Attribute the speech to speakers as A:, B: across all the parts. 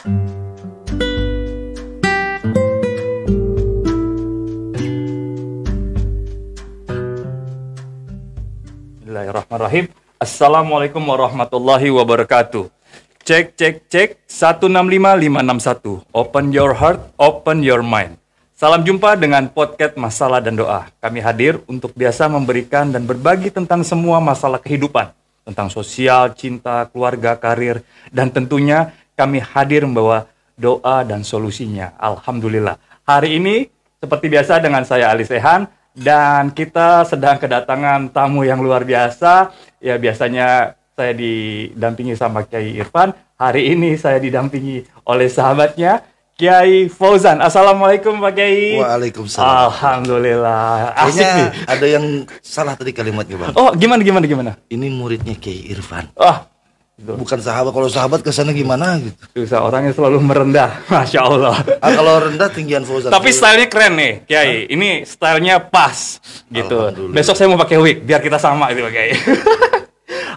A: Bismillahirrahmanirrahim. Assalamualaikum warahmatullahi wabarakatuh. Cek, cek, cek. 155561. Open your heart, open your mind. Salam jumpa dengan podcast Masalah dan Doa. Kami hadir untuk biasa memberikan dan berbagi tentang semua masalah kehidupan. Tentang sosial, cinta, keluarga, karir. Dan tentunya kami hadir membawa doa dan solusinya. Alhamdulillah. Hari ini seperti biasa dengan saya Ali Sehan. Dan kita sedang kedatangan tamu yang luar biasa. Ya biasanya saya didampingi sama Kiai Irfan. Hari ini saya didampingi oleh sahabatnya Kiai Fauzan. Assalamualaikum Pak Kiai.
B: Waalaikumsalam.
A: Alhamdulillah. Asik nih.
B: Ada yang salah tadi kalimatnya Bang.
A: Oh gimana?
B: Ini muridnya Kiai Irfan.
A: Oh
B: bukan sahabat. Kalau sahabat kesana gimana gitu.
A: susah, orangnya selalu merendah. Masya Allah.
B: Kalau rendah tinggian Fauzan.
A: Tapi stylenya keren nih Kiai. Ini stylenya pas gitu. Besok saya mau pakai wig biar kita sama gitu Pak Kiai.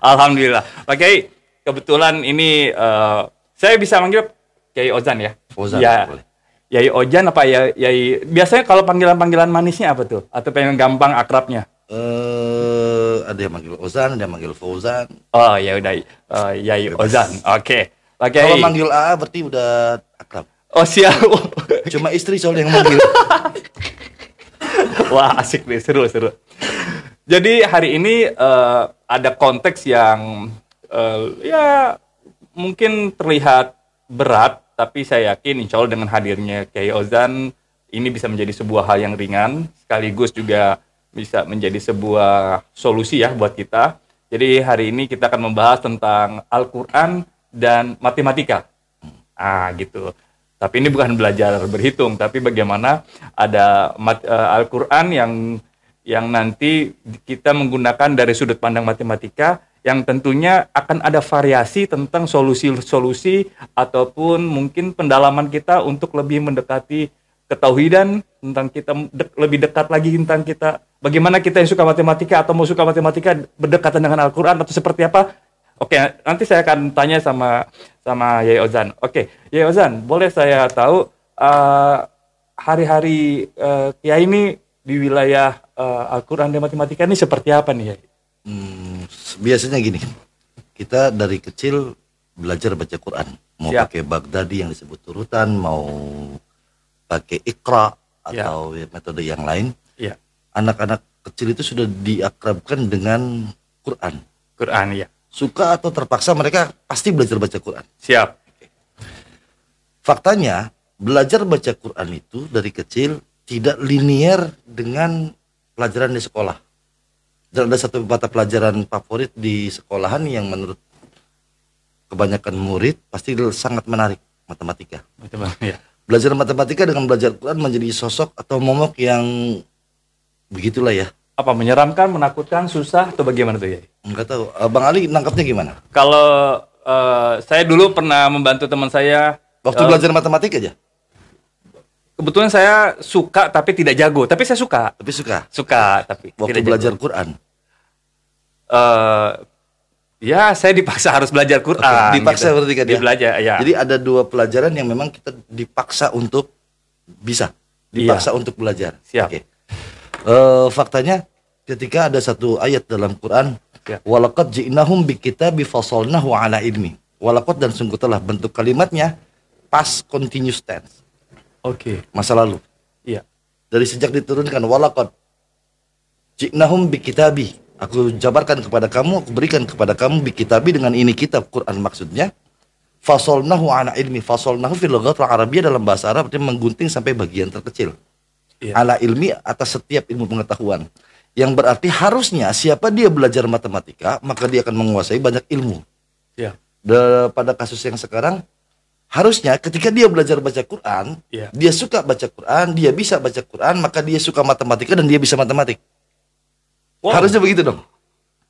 A: Alhamdulillah. Pak Kiai, kebetulan ini saya bisa manggil Kiai Ozan ya?
B: Fauzan,
A: ya,
B: boleh.
A: Yai Ozan apa Yai? Biasanya kalau panggilan-panggilan manisnya apa tuh? Atau pengen gampang akrabnya?
B: Ada yang manggil Ozan, ada yang manggil Fauzan.
A: Oh ya udah, Yai Ozan. Oke. Pak Kiai.
B: Kalau manggil A berarti udah akrab.
A: Oh siap.
B: Cuma istri soalnya yang manggil.
A: Wah asik nih, seru. Jadi hari ini ada konteks yang ya mungkin terlihat berat, tapi saya yakin insya Allah dengan hadirnya Kiai Ozan ini bisa menjadi sebuah hal yang ringan, sekaligus juga bisa menjadi sebuah solusi ya buat kita. Jadi hari ini kita akan membahas tentang Al-Quran dan matematika. Gitu. Tapi ini bukan belajar berhitung, tapi bagaimana ada Al-Quran yang nanti kita menggunakan dari sudut pandang matematika, yang tentunya akan ada variasi tentang solusi-solusi ataupun mungkin pendalaman kita untuk lebih mendekati ketauhidan, tentang kita lebih dekat lagi tentang kita bagaimana kita yang suka matematika atau mau suka matematika berdekatan dengan Al-Quran atau seperti apa. Oke, nanti saya akan tanya sama Yai Ozan. Oke, Yai Ozan, boleh saya tahu hari-hari Kiai ini di wilayah Al-Quran dan matematika ini seperti apa nih Yai?
B: Biasanya gini, kita dari kecil belajar baca Quran. Mau pakai Baghdadi yang disebut turutan, mau pakai Iqra atau metode yang lain.
A: Ya.
B: Anak-anak kecil itu sudah diakrabkan dengan Quran.
A: Quran ya.
B: Suka atau terpaksa mereka pasti belajar baca Quran.
A: Siap.
B: Faktanya belajar baca Quran itu dari kecil tidak linier dengan pelajaran di sekolah. Dan ada satu mata pelajaran favorit di sekolahan yang menurut kebanyakan murid pasti sangat menarik, matematika.
A: Ya.
B: Belajar matematika dengan belajar Quran menjadi sosok atau momok yang begitulah ya.
A: Apa menyeramkan, menakutkan, susah atau bagaimana tuh Yai?
B: Enggak tahu. Bang Ali nangkapnya gimana?
A: Kalau saya dulu pernah membantu teman saya
B: waktu belajar matematika aja.
A: Kebetulan saya suka tapi tidak jago, tapi saya suka.
B: Tapi suka.
A: Suka tapi
B: waktu
A: tidak
B: belajar
A: jago.
B: Quran.
A: Ya saya dipaksa harus belajar Quran.
B: Dipaksa
A: gitu.
B: berarti kan ya?
A: Belajar, ya.
B: Jadi ada dua pelajaran yang memang kita dipaksa untuk bisa. Dipaksa untuk belajar.
A: Siap.
B: Oke. Faktanya ketika ada satu ayat dalam Quran, walaqad ji'nahum bikitabi fasalnahu ala ilmi. Walaqad dan sungguh telah, bentuk kalimatnya past continuous tense.
A: Oke.
B: Masa lalu.
A: Iya.
B: Dari sejak diturunkan walaqad ji'nahum bikitabi. Aku jabarkan kepada kamu, aku berikan kepada kamu bikitabi dengan ini kitab Quran maksudnya. Fasalnahu ala ilmi. Fasalnahu fil lughatil arabiyyah dalam bahasa Arab artinya menggunting sampai bagian terkecil. Iya. Ala ilmi atas setiap ilmu pengetahuan. Yang berarti harusnya siapa dia belajar matematika, maka dia akan menguasai banyak ilmu.
A: Iya.
B: Pada kasus yang sekarang, harusnya ketika dia belajar baca Quran, dia suka baca Quran, dia bisa baca Quran, maka dia suka matematika dan dia bisa matematik. Wow. Harusnya begitu dong.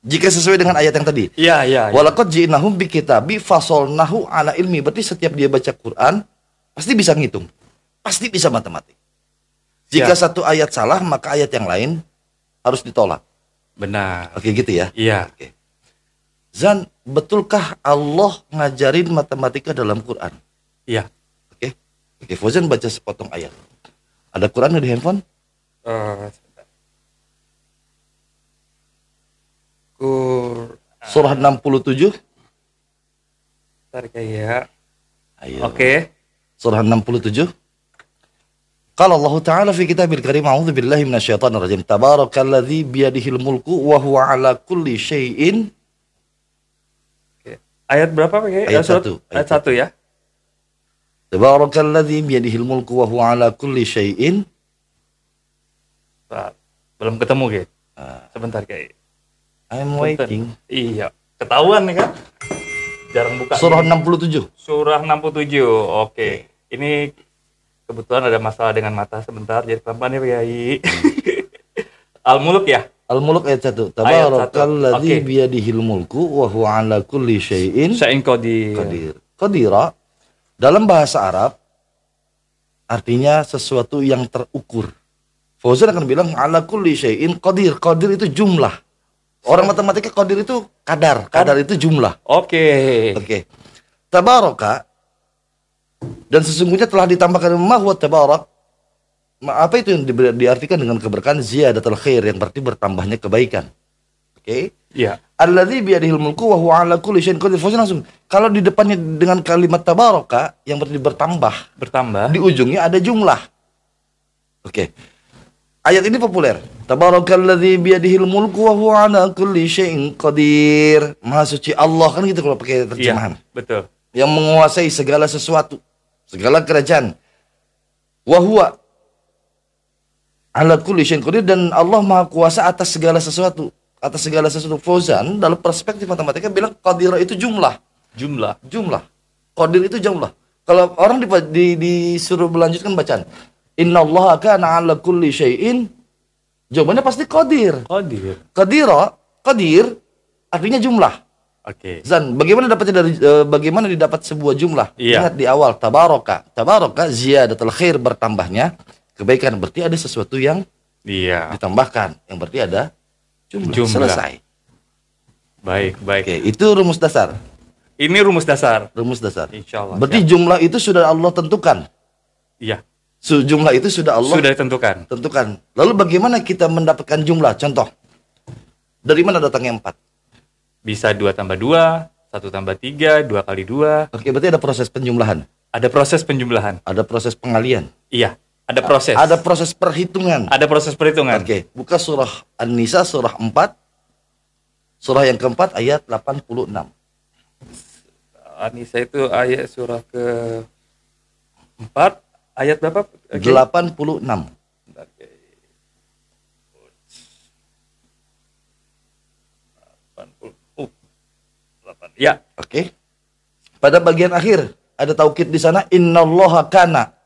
B: Jika sesuai dengan ayat yang tadi.
A: Iya.
B: Walaqad ji'nahum bikitabi fasalnahu ala ilmi. Berarti setiap dia baca Quran, pasti bisa ngitung. Pasti bisa matematik. Jika satu ayat salah, maka ayat yang lain harus ditolak.
A: Benar.
B: Oke gitu ya?
A: Iya.
B: Oke. Zan, betulkah Allah ngajarin matematika dalam Quran?
A: Iya.
B: Oke. Oke, Fauzan baca sepotong ayat. Ada Quran nggak di handphone?
A: Sebentar. Kur
B: Surah 67.
A: Bentar kayak.
B: Ayo.
A: Oke.
B: Surah 67. Qala Allah Ta'ala fi kitabil karim, a'udzu billahi minasyaitonir rajim. Tabarakalladzi biyadihil mulku wa huwa ala kulli syai'in.
A: Oke. Ayat berapa Pak Kiai?
B: Ayat
A: Surat-
B: 1.
A: Ayat 1 ya.
B: Tabarakalladzi biyadihil mulku wa huwa ala kulli syai'in.
A: Bentar. Belum ketemu Kiai. Sebentar Kiai.
B: I'm
A: Sebentar.
B: waiting.
A: Iya. Ketahuan nih kan. Jarang buka.
B: Surah
A: ini.
B: 67.
A: Surah 67. Oke. Ini kebetulan ada masalah dengan mata sebentar. Jadi pelan-pelan ya Pak Kiai. Al-Mulk ya.
B: Al-Mulk ayat 1.
A: Ayat satu.
B: Tabarakalladzi
A: Oke.
B: biyadihil mulku wa huwa ala kulli syai'in
A: Syai'in qadir.
B: qadir. Qadira dalam bahasa Arab artinya sesuatu yang terukur. Fauzan akan bilang ala kulli syai'in qadir. Qadir itu jumlah. Orang matematika qadir itu kadar. Kadar itu jumlah.
A: Oke.
B: Oke. Tabaraka dan sesungguhnya telah ditambahkan ma huwa tabarak. Apa itu yang diartikan dengan keberkahan? Ziyadatul khair, yang berarti bertambahnya kebaikan. Oke.
A: Iya.
B: Alladzi biyadihil mulku wa huwa ala kulli syai'in qadir. Fauzan langsung kalau di depannya dengan kalimat tabaraka yang berarti bertambah,
A: Bertambah.
B: di ujungnya ada jumlah. Oke. Ayat ini populer. Tabarakalladzi biyadihil mulku wa huwa ala kulli syai'in qadir. Maha suci Allah, kan gitu kalau pakai terjemahan.
A: Iya, betul.
B: Yang menguasai segala sesuatu, segala kerajaan. Wa huwa ala kulli syai'in qadir, dan Allah Maha kuasa atas segala sesuatu. Atas segala sesuatu. Fauzan dalam perspektif matematika bilang qadir itu jumlah.
A: Jumlah.
B: Jumlah. Qadir itu jumlah. Kalau orang disuruh melanjutkan bacaan, innallaha kana ala kulli syai'in, jawabannya pasti qadir.
A: Qadir.
B: Qadira, qadir artinya jumlah.
A: Oke.
B: Zan, bagaimana dapatnya dari bagaimana didapat sebuah jumlah?
A: Iya.
B: Ingat di awal tabaraka. Tabaraka ziyadatul khair, bertambahnya kebaikan, berarti ada sesuatu yang
A: Iya.
B: ditambahkan, yang berarti ada jumlah.
A: Jumlah.
B: Selesai.
A: Baik, baik.
B: Oke, itu rumus dasar.
A: Ini rumus dasar.
B: Rumus dasar.
A: Insya Allah.
B: Berarti
A: Siap.
B: jumlah itu sudah Allah tentukan.
A: Iya.
B: Jumlah itu sudah Allah
A: Sudah ditentukan.
B: tentukan. Lalu bagaimana kita mendapatkan jumlah? Contoh. Dari mana datangnya 4?
A: Bisa 2 tambah 2, 1 tambah 3, 2 kali 2.
B: Oke, berarti ada proses penjumlahan.
A: Ada proses penjumlahan.
B: Ada proses pengalian.
A: Iya. Ada proses.
B: Ada proses perhitungan.
A: Ada proses perhitungan.
B: Oke, buka surah An-Nisa surah 4. Surah yang keempat ayat 86.
A: Anisa itu ayat surah ke 4. Ayat berapa? Oke.
B: 86.
A: Bentar, oke. 80. 8. Ya.
B: Oke. Pada bagian akhir ada taukid di sana, innallaha kana.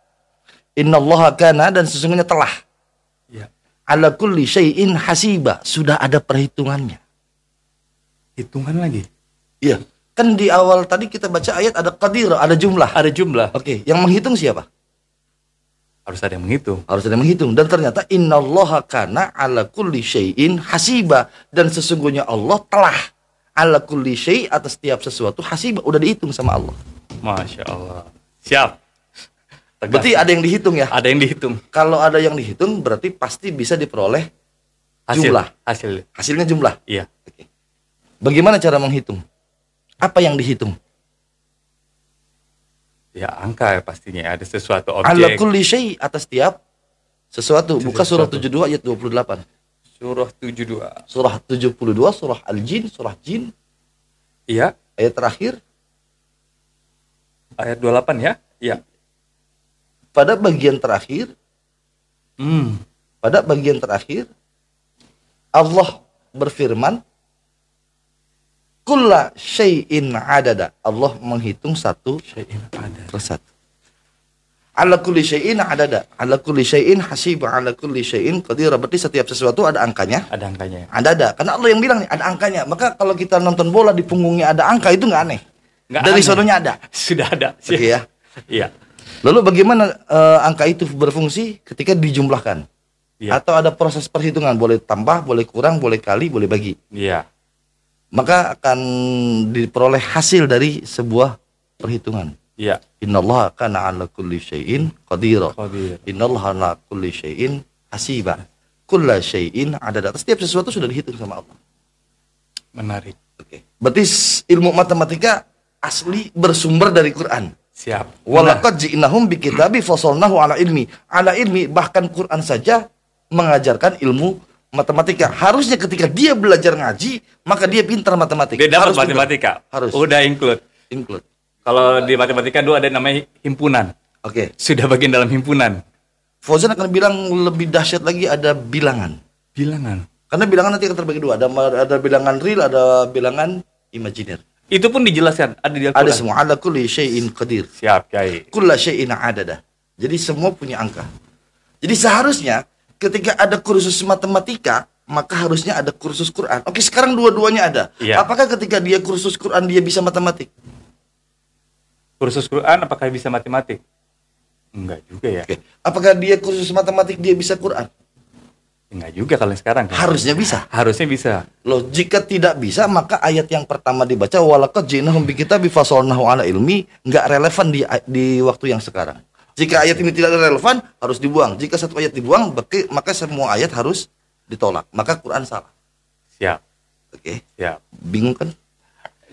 B: Innallaha kana, dan sesungguhnya telah.
A: Ya.
B: Ala kulli syai'in hasiba, sudah ada perhitungannya.
A: Hitungan lagi.
B: Iya. Kan di awal tadi kita baca ayat ada qadir, ada jumlah.
A: Ada jumlah.
B: Oke, yang menghitung siapa?
A: Harus ada yang menghitung.
B: Harus ada yang menghitung. Dan ternyata innallaha kana ala kulli syai'in hasiba, dan sesungguhnya Allah telah ala kulli syai', atas setiap sesuatu hasiba, udah dihitung sama Allah.
A: Masya Allah. Siap. Tegas.
B: Berarti ada yang dihitung ya.
A: Ada yang dihitung.
B: Kalau ada yang dihitung berarti pasti bisa diperoleh
A: Hasil.
B: jumlah.
A: Hasil.
B: Hasilnya jumlah.
A: Iya.
B: Oke. Bagaimana cara menghitung? Apa yang dihitung?
A: Ya angka ya pastinya. Ada sesuatu
B: Ala
A: objek.
B: kulli syai', atas setiap sesuatu. Buka surah 72 ayat 28.
A: Surah 72.
B: Surah 72, surah Al-Jin, surah Jin,
A: Iya.
B: ayat terakhir.
A: Ayat 28 ya. Iya.
B: Pada bagian terakhir,
A: Hmm.
B: pada bagian terakhir, Allah berfirman, kulla syai'in adada. Allah menghitung satu
A: Syai'in ada.
B: persatu. Ala kulli syai'in adada. Ala kulli syai'in hasiba. Ala kulli syai'in qadira. Berarti setiap sesuatu ada angkanya.
A: Ada angkanya.
B: Ada. Karena Allah yang bilang nih, ada angkanya. Maka kalau kita nonton bola di punggungnya ada angka, itu nggak aneh.
A: Nggak
B: Dari
A: aneh.
B: sononya ada.
A: Sudah ada.
B: Oke ya.
A: Iya.
B: Lalu bagaimana angka itu berfungsi ketika dijumlahkan?
A: Iya.
B: Atau ada proses perhitungan, boleh tambah, boleh kurang, boleh kali, boleh bagi.
A: Iya.
B: Maka akan diperoleh hasil dari sebuah perhitungan.
A: Iya.
B: Innallaha kana 'ala kulli syai'in qadira.
A: Qadir.
B: Innallaha 'ala kulli syai'in hasiba. Kulla syai'in adada. Setiap sesuatu sudah dihitung sama Allah.
A: Menarik.
B: Oke. Berarti ilmu matematika asli bersumber dari Quran.
A: Siap.
B: Walaqad ji'nahum bikitabi fasalnahu ala ilmi. Ala ilmi, bahkan Quran saja mengajarkan ilmu matematika. Harusnya ketika dia belajar ngaji, maka dia pintar matematika.
A: Dia dapat
B: Harus pintar.
A: matematika.
B: Harus.
A: Udah include.
B: Include.
A: Kalau di matematika dulu ada namanya himpunan.
B: Oke.
A: Sudah bagian dalam himpunan.
B: Fauzan akan bilang lebih dahsyat lagi ada bilangan.
A: Bilangan.
B: Karena bilangan nanti akan terbagi dua. Ada bilangan real, ada bilangan imajiner.
A: Itu pun dijelaskan ada di
B: Ada
A: Al-Quran.
B: semua. Ala kulli syai'in qadir.
A: Siap, Kiai.
B: Kulla syai'in adada. Jadi semua punya angka. Jadi seharusnya ketika ada kursus matematika, maka harusnya ada kursus Quran. Oke, sekarang dua-duanya ada.
A: Iya.
B: Apakah ketika dia kursus Quran dia bisa matematik?
A: Kursus Quran apakah bisa matematik? Enggak juga ya.
B: Oke. Apakah dia kursus matematik dia bisa Quran?
A: Enggak juga kalau yang sekarang. Kan?
B: Harusnya bisa.
A: Harusnya bisa.
B: Loh, jika tidak bisa, maka ayat yang pertama dibaca walaqad ji'nahum bikitabi fasalnahu ala ilmi nggak relevan di waktu yang sekarang. Jika ayat ini tidak relevan, harus dibuang. Jika satu ayat dibuang, maka semua ayat harus ditolak. Maka Quran salah.
A: Siap.
B: Oke.
A: Siap.
B: Bingung kan?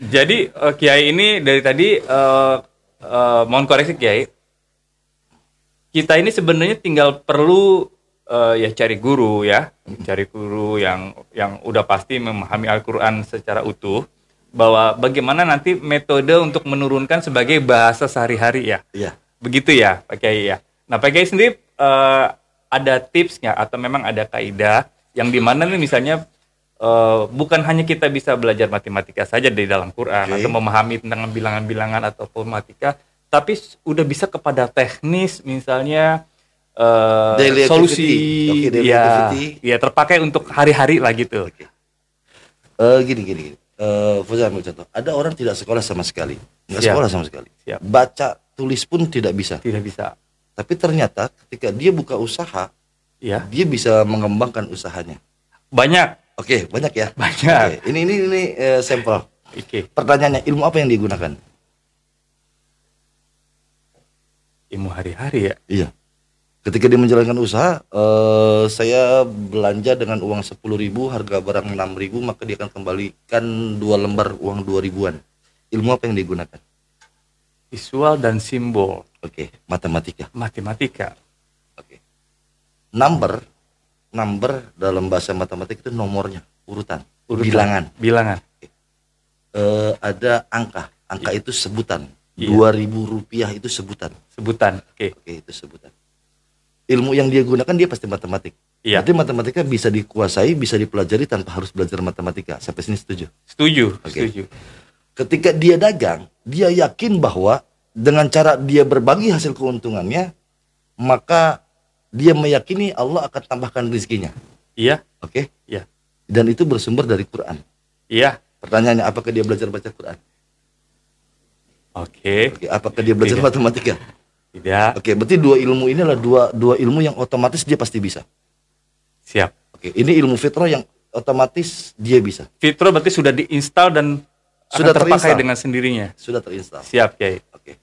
A: Jadi Kiai ini dari tadi mohon koreksi Kiai. Kita ini sebenarnya tinggal perlu ya cari guru ya, cari guru yang udah pasti memahami Al-Qur'an secara utuh, bahwa bagaimana nanti metode untuk menurunkan sebagai bahasa sehari-hari ya.
B: Iya.
A: Begitu ya, Pak Kiai ya. Nah, Pak Kiai sendiri ada tipsnya atau memang ada kaidah yang dimana nih misalnya bukan hanya kita bisa belajar matematika saja di dalam Quran atau memahami tentang bilangan-bilangan atau matematika, tapi udah bisa kepada teknis misalnya
B: Daily
A: solusi
B: activity. Oke, daily
A: ya,
B: activity.
A: ya terpakai untuk hari-hari lah gitu.
B: Oke. Gini. Fauzan ambil contoh. Ada orang tidak sekolah sama sekali, nggak
A: Siap.
B: sekolah sama sekali.
A: Siap.
B: Baca tulis pun tidak bisa.
A: Tidak bisa.
B: Tapi ternyata ketika dia buka usaha,
A: Ya.
B: dia bisa mengembangkan usahanya.
A: Banyak.
B: Oke, banyak ya.
A: Banyak.
B: Oke, ini sampel.
A: Oke.
B: Pertanyaannya, ilmu apa yang digunakan?
A: Ilmu hari-hari ya.
B: Iya. Ketika dia menjalankan usaha, saya belanja dengan uang 10.000, harga barang 6.000, maka dia akan kembalikan 2 lembar uang 2.000-an. Ilmu apa yang digunakan?
A: Visual dan simbol.
B: Oke, matematika.
A: Matematika.
B: Oke. Number dalam bahasa matematik itu nomornya, urutan. Bilangan.
A: Bilangan.
B: Ada angka. Angka itu sebutan.
A: Iya.
B: 2.000 rupiah itu sebutan.
A: Sebutan. Oke.
B: Oke, itu sebutan. Ilmu yang dia gunakan dia pasti matematik.
A: Iya.
B: Berarti matematika bisa dikuasai, bisa dipelajari tanpa harus belajar matematika. Sampai sini setuju?
A: Setuju.
B: Oke.
A: Setuju.
B: Ketika dia dagang, dia yakin bahwa dengan cara dia berbagi hasil keuntungannya, maka dia meyakini Allah akan tambahkan rezekinya.
A: Iya.
B: Oke?
A: Iya.
B: Dan itu bersumber dari Quran.
A: Iya.
B: Pertanyaannya, apakah dia belajar baca Quran?
A: Oke.
B: Oke, apakah dia belajar
A: Tidak.
B: matematika?
A: Tidak.
B: Oke, berarti dua ilmu ini adalah dua ilmu yang otomatis dia pasti bisa.
A: Siap.
B: Oke, ini ilmu fitrah yang otomatis dia bisa.
A: Fitur berarti sudah diinstal dan
B: Sudah
A: akan terpakai
B: terinstal.
A: dengan sendirinya.
B: Sudah terinstal.
A: Siap, Kiai.
B: Oke.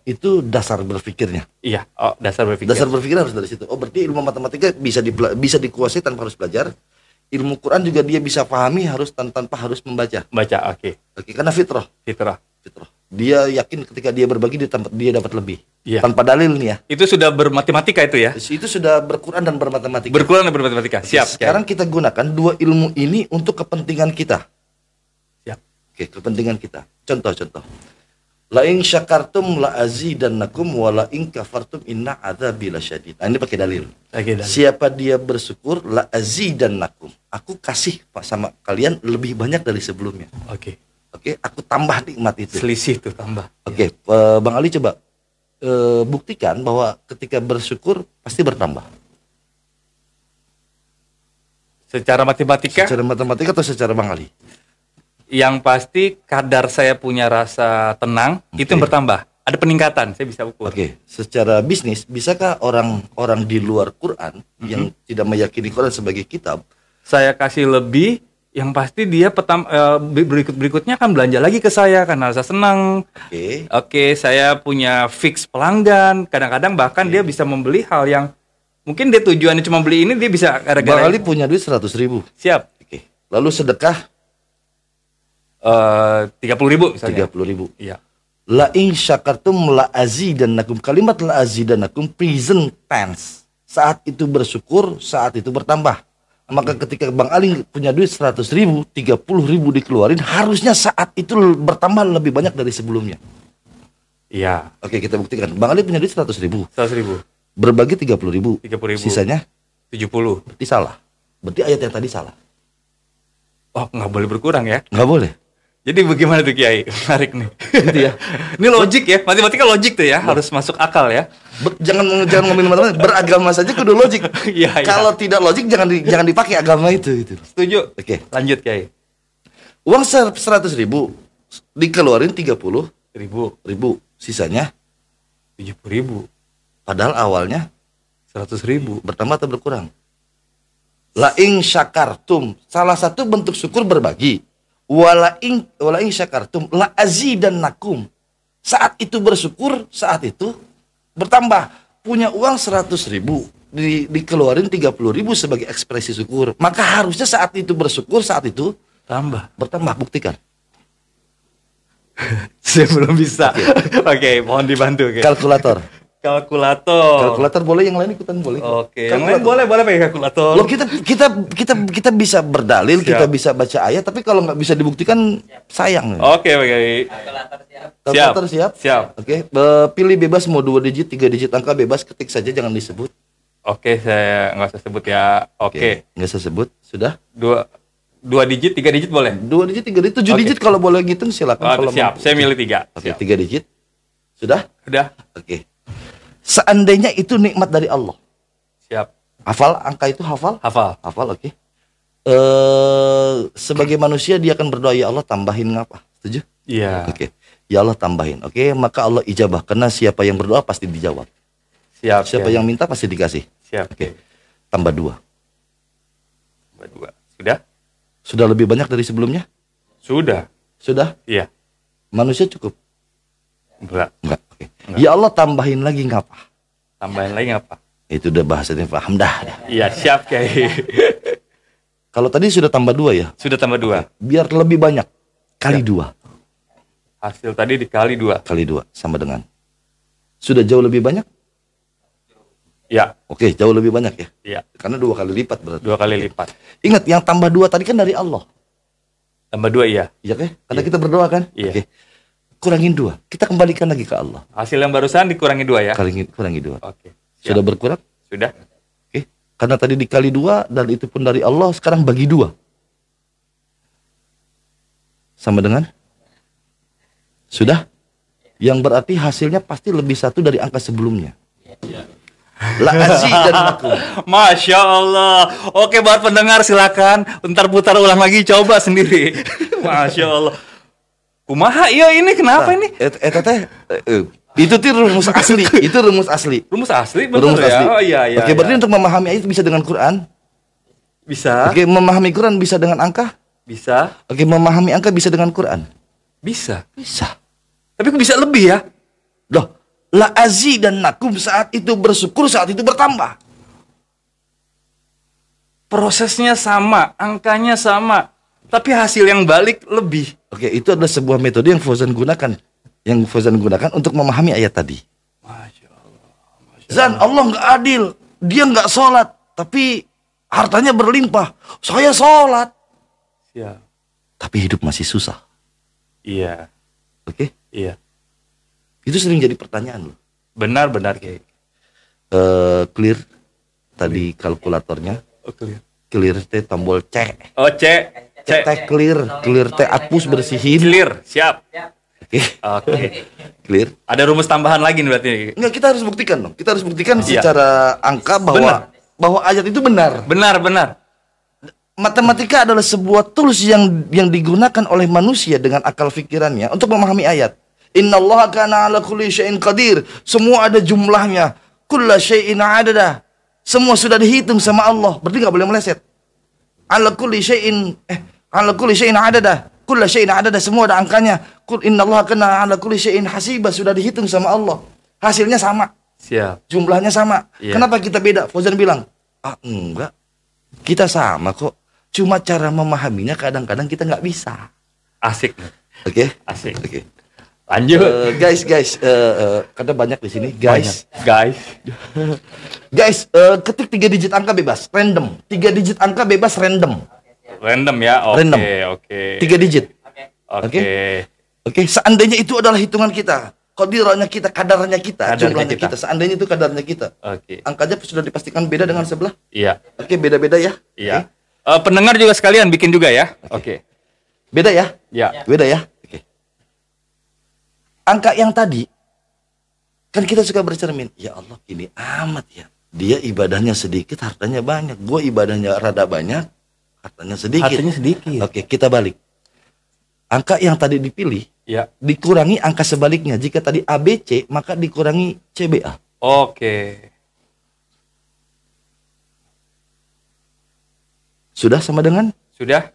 B: Itu dasar berpikirnya.
A: Iya. Oh, dasar berpikir.
B: Dasar berpikir harus dari situ. Oh, berarti ilmu matematika bisa dikuasai tanpa harus belajar. Ilmu Quran juga dia bisa pahami tanpa harus membaca.
A: Baca. Oke.
B: Oke, karena fitrah.
A: Fitrah.
B: Dia yakin ketika dia berbagi dia dapat lebih.
A: Iya.
B: Tanpa dalil nih ya.
A: Itu sudah bermatematika itu ya.
B: Itu sudah berquran dan bermatematika.
A: Berkurang dan bermatematika. Siap.
B: Sekarang kita gunakan dua ilmu ini untuk kepentingan kita.
A: Siap.
B: Oke, kepentingan kita. Contoh. La in syakartum la azidannakum wa la in kafartum inna adzabi lasyadid. Nah, ini pakai dalil.
A: Oke, dan
B: Siapa dia bersyukur la azidannakum. Aku kasih Pak sama kalian lebih banyak dari sebelumnya.
A: oke.
B: Oke, aku tambah nikmat itu.
A: Selisih tuh tambah.
B: Oke, Bang Ali coba buktikan bahwa ketika bersyukur pasti bertambah.
A: Secara matematika,
B: Secara matematika atau secara Bang Ali?
A: yang pasti kadar saya punya rasa tenang itu yang bertambah. Ada peningkatan, saya bisa ukur.
B: Oke, secara bisnis, bisakah orang di luar Quran yang tidak meyakini Quran sebagai kitab,
A: Saya kasih lebih, Yang pasti dia berikutnya akan belanja lagi ke saya karena rasa senang.
B: Oke.
A: Oke, saya punya fix pelanggan. Kadang-kadang bahkan dia bisa membeli hal yang mungkin dia tujuannya cuma beli ini, dia bisa
B: Bang
A: gara-gara
B: Ali punya duit 100.000.
A: siap.
B: Oke. Lalu sedekah
A: 30.000 misalnya.
B: 30.000.
A: Iya.
B: La in syakartum la azidannakum. Kalimat la azidannakum present tense. Saat itu bersyukur, saat itu bertambah. Maka ketika Bang Ali punya duit 100.000, 30.000 dikeluarin, harusnya saat itu bertambah lebih banyak dari sebelumnya.
A: Iya.
B: Oke, kita buktikan. Bang Ali punya duit 100.000.
A: 100.000.
B: Berbagi 30.000.
A: 30.000.
B: Sisanya
A: 70.
B: berarti salah. Berarti ayat yang tadi salah.
A: Oh, nggak boleh berkurang ya?
B: Nggak boleh.
A: Jadi bagaimana tuh Kiai? Menarik nih.
B: Gitu ya.
A: Ini logik ya, matematika logik tuh ya, harus masuk akal ya.
B: Jangan ngomongin matematika, beragama saja kudu logik.
A: Iya, iya.
B: Kalau tidak logik jangan dipakai agama itu.
A: Setuju.
B: Oke.
A: Lanjut Kiai.
B: Uang 100.000 dikeluarin 30.000,
A: Ribu.
B: sisanya
A: 70.000.
B: padahal awalnya
A: 100.000.
B: bertambah atau berkurang. La in syakartum, salah satu bentuk syukur berbagi. Wala in syakartum la azidannakum. Saat itu bersyukur, saat itu bertambah. Punya uang 100.000, dikeluarin 30.000 sebagai ekspresi syukur. Maka harusnya saat itu bersyukur, saat itu
A: Tambah.
B: bertambah. Buktikan.
A: Saya belum bisa. Oke, mohon dibantu. Oke.
B: Kalkulator.
A: Kalkulator.
B: Kalkulator boleh, yang lain ikutan boleh.
A: Oke, yang lain boleh pakai kalkulator.
B: Loh, kita bisa berdalil,
A: Siap.
B: kita bisa baca ayat, tapi kalau nggak bisa dibuktikan sayang.
A: Oke.
B: Kalkulator siap?
A: Siap.
B: Oke, pilih bebas mau 2 digit, 3 digit angka bebas, ketik saja jangan disebut.
A: Oke, saya nggak usah sebut ya. Oke.
B: Nggak usah sebut, sudah?
A: 2 digit, 3 digit boleh.
B: 2 digit, 3 digit, 7
A: Oke.
B: digit kalau boleh ngitung silakan.
A: Oh,
B: Kalau
A: siap, saya milih 3.
B: Oke, 3 digit. Sudah?
A: Udah.
B: Oke. Seandainya itu nikmat dari Allah.
A: Siap.
B: Hafal angka itu, hafal?
A: Hafal.
B: Hafal, oke. Sebagai manusia dia akan berdoa, ya Allah tambahin ngapa? Setuju?
A: Iya.
B: Oke. Ya Allah tambahin. Oke, maka Allah ijabah karena siapa yang berdoa pasti dijawab.
A: Siap.
B: Siapa yang minta pasti dikasih.
A: Siap.
B: Oke. Tambah 2.
A: Tambah 2. Sudah?
B: Sudah lebih banyak dari sebelumnya?
A: Sudah.
B: Sudah?
A: Iya.
B: Manusia cukup?
A: Enggak.
B: Enggak. Oke. Ya Allah tambahin lagi ngapa?
A: Tambahin lagi apa?
B: Itu udah bahasanya paham dah.
A: Iya, siap Kiai.
B: Kalau tadi sudah tambah 2 ya?
A: Sudah tambah 2.
B: Biar lebih banyak. Kali 2.
A: Hasil tadi dikali 2.
B: Kali 2 sama dengan. Sudah jauh lebih banyak?
A: Ya.
B: Oke, jauh lebih banyak ya.
A: Iya.
B: Karena 2 kali lipat berarti.
A: 2 kali lipat.
B: Ingat yang tambah 2 tadi kan dari Allah.
A: Tambah 2 iya.
B: Iya kan? Karena kita berdoa kan?
A: Iya.
B: Oke. Kurangin 2. Kita kembalikan lagi ke Allah.
A: Hasil yang barusan dikurangi 2 ya.
B: Kurangi 2.
A: Oke. Siap.
B: Sudah berkurang?
A: Sudah.
B: Oke. Karena tadi dikali 2 dan itu pun dari Allah, sekarang bagi 2. Sama dengan? Sudah? Yang berarti hasilnya pasti lebih 1 dari angka sebelumnya. La azidannakum.
A: Masya Allah. Oke, buat pendengar silakan. Ntar putar ulang lagi, coba sendiri. Masya Allah. Kumaha iya ini kenapa ini?
B: Itu tuh rumus asli. Itu rumus asli.
A: Rumus asli betul
B: Rumus
A: ya?
B: asli.
A: Oh iya iya.
B: Oke, berarti
A: iya.
B: untuk memahami ayat bisa dengan Quran.
A: Bisa.
B: Oke, memahami Quran bisa dengan angka.
A: Bisa.
B: Oke, memahami angka bisa dengan Quran.
A: Bisa.
B: Bisa.
A: Tapi kok bisa lebih ya?
B: Loh, la azidannakum, saat itu bersyukur, saat itu bertambah.
A: Prosesnya sama, angkanya sama, tapi hasil yang balik lebih.
B: Oke, itu adalah sebuah metode yang Fauzan gunakan. Yang Fauzan gunakan untuk memahami ayat tadi.
A: Masya Allah.
B: Zan, Allah nggak adil. Dia nggak sholat, tapi hartanya berlimpah. Saya sholat,
A: Siap.
B: tapi hidup masih susah.
A: Iya.
B: Oke,
A: Iya.
B: itu sering jadi pertanyaan loh.
A: Benar-benar kayak.
B: Clear tadi kalkulatornya.
A: Oh, clear.
B: Clear teh tombol C.
A: Oh, C.
B: Teh clear teh hapus bersihin.
A: Clear. Siap.
B: Oke,
A: Oke.
B: clear.
A: Ada rumus tambahan lagi nih berarti.
B: Enggak, kita harus buktikan dong. Kita harus buktikan
A: Iya.
B: secara angka bahwa ayat itu benar.
A: Benar.
B: Matematika adalah sebuah tools yang digunakan oleh manusia dengan akal pikirannya untuk memahami ayat. Innallaha kana ala kulli syai'in qadir. Semua ada jumlahnya. Kulla syai'in adada. Semua sudah dihitung sama Allah. Berarti nggak boleh meleset. Ala kulli syai'in ala kulli syai'in adada. Kullu syai'in adada, semua ada angkanya. Qul innallaha kana ala kulli syai'in hasiba, sudah dihitung sama Allah. Hasilnya sama.
A: Siap.
B: Jumlahnya sama.
A: Iya.
B: Kenapa kita beda? Fauzan bilang, enggak. Kita sama kok. Cuma cara memahaminya kadang-kadang kita nggak bisa.
A: Asik.
B: Oke?
A: Asik.
B: Oke.
A: Lanjut.
B: Guys, karena banyak di sini, guys.
A: Guys.
B: Guys, ketik 3 digit angka bebas, random. 3 digit angka bebas random.
A: Random ya. Oke,
B: Random.
A: oke.
B: 3 digit.
A: Oke.
B: Oke, seandainya itu adalah hitungan kita, qadirahnya kita, kadarnya kita,
A: Kadarnya
B: jumlahnya
A: kita.
B: kita. Seandainya itu kadarnya kita.
A: Oke.
B: Angkanya sudah dipastikan beda dengan sebelah.
A: Iya.
B: Oke, beda-beda ya.
A: Iya. Pendengar juga sekalian bikin juga ya. Oke.
B: Beda ya?
A: Ya.
B: Beda ya? Oke. Angka yang tadi, kan kita suka bercermin, ya Allah ini amat ya. Dia ibadahnya sedikit, hartanya banyak. Gue ibadahnya rada banyak, hartanya sedikit.
A: Hartanya sedikit.
B: Oke, kita balik. Angka yang tadi dipilih,
A: Ya.
B: dikurangi angka sebaliknya. Jika tadi ABC, maka dikurangi CBA.
A: Oke.
B: Sudah sama dengan?
A: Sudah?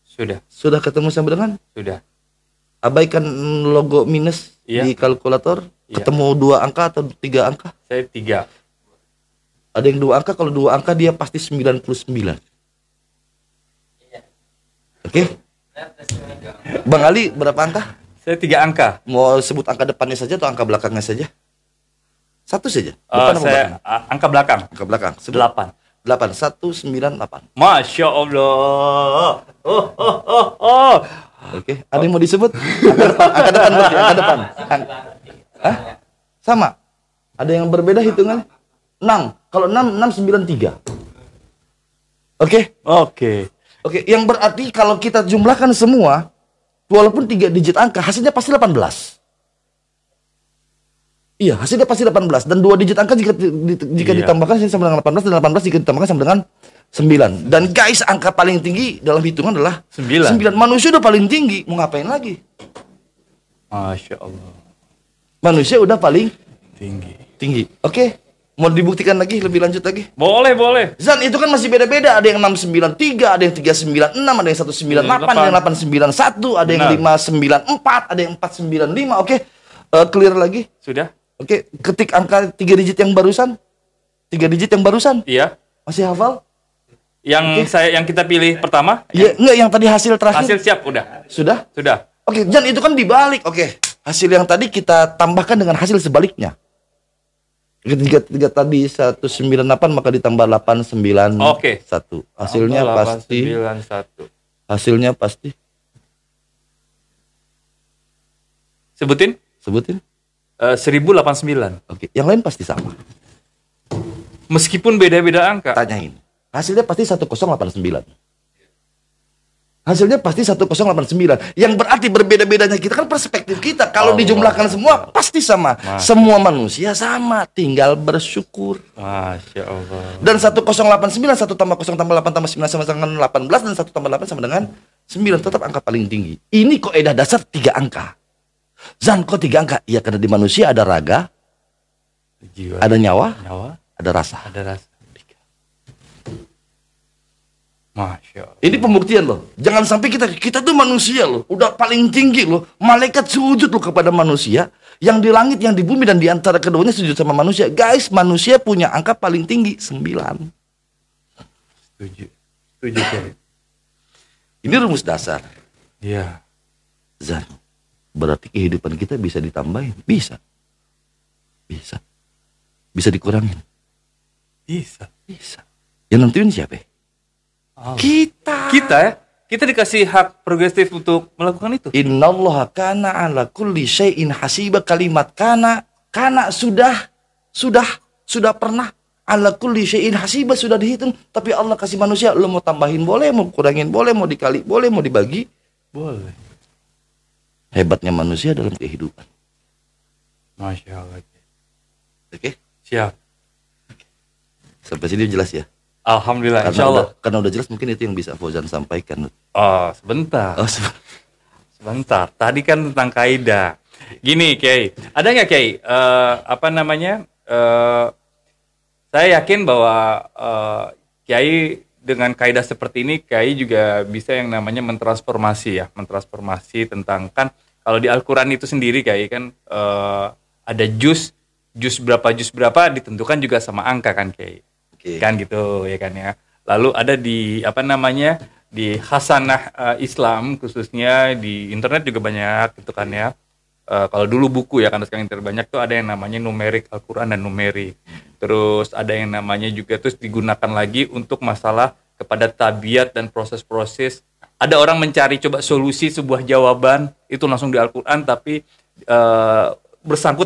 A: Sudah.
B: Sudah ketemu sama dengan?
A: Sudah.
B: Abaikan logo minus
A: Iya.
B: di kalkulator.
A: Iya.
B: Ketemu 2 angka atau 3 angka?
A: Saya 3.
B: Ada yang 2 angka, kalau 2 angka dia pasti 99. Oke? Bang Ali berapa angka?
A: Saya 3 angka.
B: Mau sebut angka depannya saja atau angka belakangnya saja? Satu saja. Depan apa
A: Saya
B: belakang?
A: angka belakang.
B: Angka belakang. Sebut.
A: 8.
B: 8. 198.
A: Masya Allah. Oh.
B: Oke. Ada yang mau disebut? Angka depan berarti. Angka depan. Hah? Sama. Ada yang berbeda hitungannya? 6. Kalau 6, 693. Oke?
A: Oke.
B: Oke, yang berarti kalau kita jumlahkan semua, walaupun 3 digit angka, hasilnya pasti 18. Iya, hasilnya pasti 18. Dan 2 digit angka jika
A: Iya.
B: ditambahkan hasilnya sama dengan 18, dan 18 jika ditambahkan sama dengan 9. Dan guys, angka paling tinggi dalam hitungan adalah
A: 9.
B: 9. Manusia udah paling tinggi, mau ngapain lagi?
A: Masya Allah.
B: Manusia udah paling
A: Tinggi.
B: tinggi. Oke, mau dibuktikan lagi, lebih lanjut lagi.
A: Boleh, boleh.
B: Zan, itu kan masih beda-beda. Ada yang 693, ada yang 396, ada yang 198, ada yang 891, ada yang
A: Benar.
B: 594, ada yang 495. Oke, clear lagi.
A: Sudah?
B: Oke, ketik angka 3 digit yang barusan. 3 digit yang barusan.
A: Iya.
B: Masih hafal?
A: Yang kita pilih pertama?
B: Iya, enggak, yang tadi hasil terakhir.
A: Hasil siap, udah.
B: Sudah?
A: Sudah.
B: Oke, Jan, itu kan dibalik. Oke, hasil yang tadi kita tambahkan dengan hasil sebaliknya. Ketika tadi 198 maka ditambah 891.
A: Oke.
B: Hasilnya pasti
A: 891.
B: hasilnya pasti
A: Sebutin?
B: sebutin.
A: 1089.
B: Oke, yang lain pasti sama.
A: Meskipun beda-beda angka.
B: Tanyain. Hasilnya pasti 1089. Hasilnya pasti 1089. Yang berarti berbeda-bedanya kita kan perspektif kita. Kalau
A: Allah.
B: dijumlahkan semua pasti sama.
A: Masya.
B: Semua manusia sama, tinggal bersyukur.
A: Masya Allah.
B: Dan 1089, 1 tambah 0 tambah 8 tambah 9 sama dengan 18, dan 1 tambah 8 sama dengan 9, tetap angka paling tinggi. Ini kaidah dasar 3 angka. Zan, kok 3 angka? Iya, karena di manusia ada raga,
A: Jiwa.
B: ada nyawa,
A: Nyawa.
B: ada rasa.
A: Ada rasa. Masya Allah.
B: Ini pembuktian loh. Jangan sampai kita tuh manusia loh, udah paling tinggi loh. Malaikat sujud loh kepada manusia. Yang di langit, yang di bumi, dan di antara keduanya sujud sama manusia. Guys, manusia punya angka paling tinggi 9.
A: Setuju. Setuju, Kiai.
B: Ini rumus dasar.
A: Iya.
B: Zan, berarti kehidupan kita bisa ditambahin? Bisa. Bisa. Bisa dikurangin?
A: Bisa.
B: Bisa. Yang nentuin siapa?
A: Allah.
B: Kita.
A: Kita ya. Kita dikasih hak progresif untuk melakukan itu.
B: Innallaha kana ala kulli syai'in hasiba. Kalimat kana sudah pernah, ala kulli syai'in hasiba, sudah dihitung. Tapi Allah kasih manusia, lo mau tambahin boleh, mau kurangin boleh, mau dikali boleh, mau dibagi.
A: Boleh.
B: Hebatnya manusia dalam kehidupan.
A: Masya Allah.
B: Oke?
A: Siap.
B: Sampai sini jelas ya?
A: Alhamdulillah. Insya Allah.
B: Karena udah jelas, mungkin itu yang bisa Fauzan sampaikan.
A: Oh, sebentar.
B: Oh,
A: Sebentar. Tadi kan tentang kaidah. Gini, Kiai. Ada nggak, Kiai? Apa namanya? Saya yakin bahwa Kiai dengan kaidah seperti ini Kiai juga bisa yang namanya mentransformasi ya, mentransformasi tentang kan kalau di Al-Qur'an itu sendiri Kiai kan ada juz berapa ditentukan juga sama angka kan Kiai.
B: Oke.
A: Kan gitu ya kan ya. Lalu ada di apa namanya di Hasanah Islam khususnya di internet juga banyak gitu kan ya. Kalau dulu buku ya karena sekarang internet banyak tuh ada yang namanya numerik Al-Qur'an dan numerik. Terus ada yang namanya juga terus digunakan lagi untuk masalah kepada tabiat dan proses-proses. Ada orang mencari coba solusi sebuah jawaban itu langsung di Al-Qur'an tapi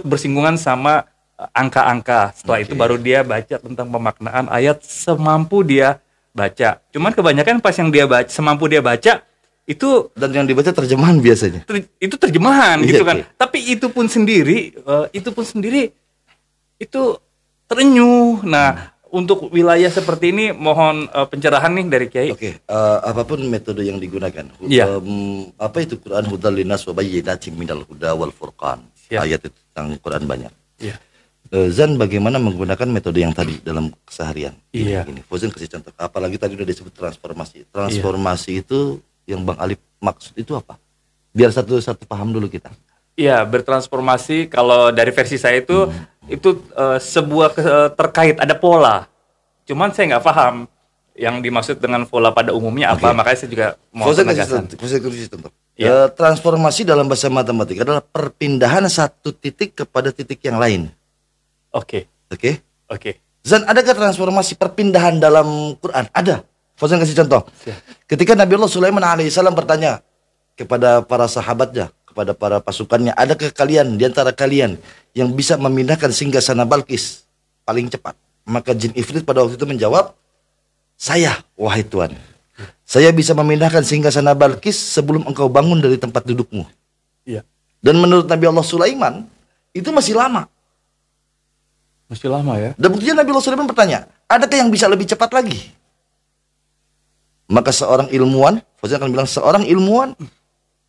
A: bersinggungan sama angka-angka. Setelah itu baru dia baca tentang pemaknaan ayat semampu dia baca. Cuman kebanyakan pas yang dia baca semampu dia baca itu
B: Dan yang dibaca terjemahan biasanya.
A: itu terjemahan
B: Iya,
A: gitu kan.
B: oke.
A: Tapi itu pun sendiri itu terenyuh. Nah, untuk wilayah seperti ini mohon pencerahan nih dari Kiai.
B: Oke, apapun metode yang digunakan.
A: Iya.
B: Apa itu Quran hudal linnas wa bayyinatin minal huda wal furqan.
A: Siap.
B: Ayat itu tentang Quran banyak.
A: Iya.
B: Zan bagaimana menggunakan metode yang tadi dalam keseharian?
A: Iya.
B: Ini Fauzan kasih contoh. Apalagi tadi udah disebut transformasi. Transformasi itu yang Bang Alif maksud itu apa? Biar satu-satu paham dulu kita.
A: Iya, bertransformasi kalau dari versi saya itu sebuah terkait ada pola. Cuman saya nggak paham yang dimaksud dengan pola pada umumnya apa,
B: Oke.
A: makanya saya juga mau
B: Fauzan
A: penegasan.
B: kasih contoh.
A: Iya.
B: Transformasi dalam bahasa matematika adalah perpindahan satu titik kepada titik yang lain.
A: Oke,
B: Oke?
A: oke.
B: Zan, adakah transformasi perpindahan dalam Quran? Ada. Fauzan kasih contoh. Ketika Nabi Allah Sulaiman alaihissalam bertanya kepada para sahabatnya, kepada para pasukannya, adakah kalian di antara kalian yang bisa memindahkan singgasana Balkis paling cepat? Maka jin ifrit pada waktu itu menjawab, saya, wahai Tuhan. Saya bisa memindahkan singgasana Balkis sebelum engkau bangun dari tempat dudukmu.
A: Iya.
B: Dan menurut Nabi Allah Sulaiman, itu masih lama.
A: Masih lama ya.
B: Dan buktinya Nabi Allah Sulaiman bertanya, adakah yang bisa lebih cepat lagi? Maka seorang ilmuwan, Fauzan akan bilang seorang ilmuwan,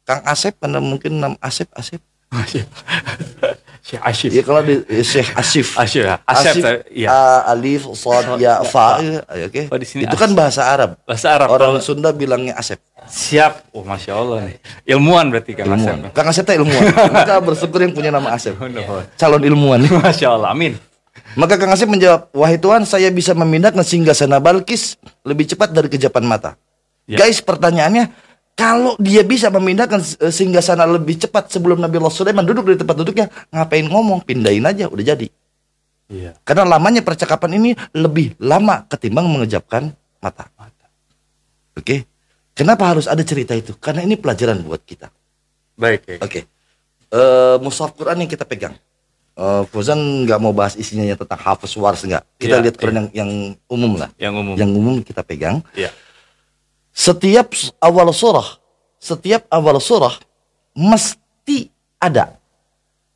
B: Kang Asep, karena mungkin nama Asep.
A: Masih. Syekh Asyif.
B: Ya kalau di Syekh Asif.
A: Asyif. Asep, iya.
B: Alif, Sod, Ya, Fa. Oke.
A: Oh, di sini
B: Itu kan bahasa Arab.
A: Bahasa Arab.
B: Orang
A: Kalau-
B: Sunda bilangnya Asep.
A: Siap. Oh, Masya Allah nih. Ilmuwan berarti Kang Asep.
B: Ilmuwan. Kang Asep itu ilmuwan. Maka bersyukur yang punya nama Asep.
A: Nuhun.
B: Calon ilmuwan.
A: Masya Allah. Amin.
B: Maka Kang Asep menjawab, wahai Tuhan, saya bisa memindahkan singgasana Balkis lebih cepat dari kejapan mata.
A: Ya.
B: Guys, pertanyaannya, kalau dia bisa memindahkan singgasana lebih cepat sebelum Nabi Allah Sulaiman duduk di tempat duduknya, ngapain ngomong? Pindahin aja, udah jadi.
A: Iya.
B: Karena lamanya percakapan ini lebih lama ketimbang mengejapkan mata. Oke? Kenapa harus ada cerita itu? Karena ini pelajaran buat kita.
A: Baik, Kiai.
B: Oke. Mushaf Quran yang kita pegang. Fauzan nggak mau bahas isinya yang tentang Hafiz Wars nggak. Kita
A: Iya,
B: lihat Quran yang umum lah.
A: Yang umum.
B: Yang umum kita pegang.
A: Iya.
B: Setiap awal surah mesti ada